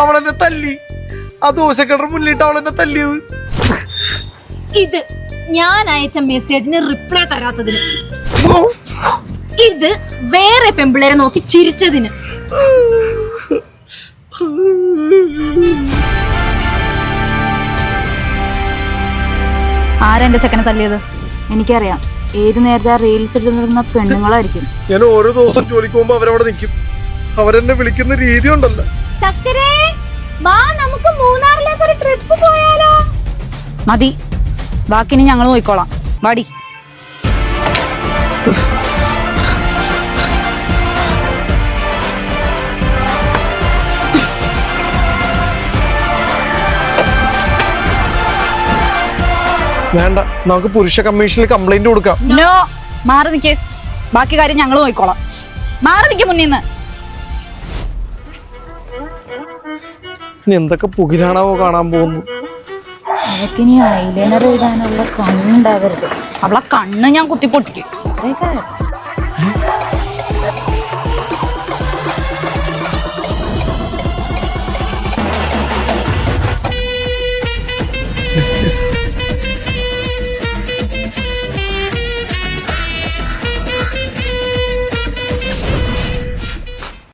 അവളെന്നെ തല്ലി. ആ ദോശക്കടയുടെ മുന്നിലിട്ട് അവളെന്നെ തല്ലിയത്. ഇത് ഞാൻ അയച്ച മെസ്സേജിന് റിപ്ലൈ തരാത്തതിന്, ഇത് വേറെ പെമ്പിള്ളേരെ നോക്കി ചിരിച്ചതിന്. ആരെന്റെ ചെക്കനെ തല്ലിയത്? എനിക്കറിയാം. ഏത് നേരത്തെ ആ റീൽസിൽ നിന്ന പെണ്ണുങ്ങളായിരിക്കും. ഞാൻ ഓരോ ദിവസം ജോലിക്ക് പോകുമ്പോ അവരവിടെ നിൽക്കും. അവരെന്നെ വിളിക്കുന്ന രീതി ഉണ്ടല്ലോ. ചക്കരേ, വാ നമുക്ക് മൂന്നാറിലേക്ക് ഒരു ട്രിപ്പ് പോയാലോ? മതി, ബാക്കിനി ഞങ്ങൾ നോക്കിക്കോളാം. വാടി. വേണ്ട, നമുക്ക് പുരുഷ കമ്മീഷനിൽ കംപ്ലൈന്റ് കൊടുക്കാം. നോ, മാറി നിക്ക്. ബാക്കി കാര്യം ഞങ്ങൾ നോക്കിക്കോളാം. മാറി നിക്ക് മുന്നിന്ന്. ഇനി എന്തൊക്കെ പുകിലാണാവോ കാണാൻ പോകുന്നു. അവക്കിനി ഐലൈനർ എഴുതാനുള്ള കണ്ണുണ്ടാവരുത്. അവളെ കണ്ണ് ഞാൻ കുത്തിപ്പൊട്ടിക്കും.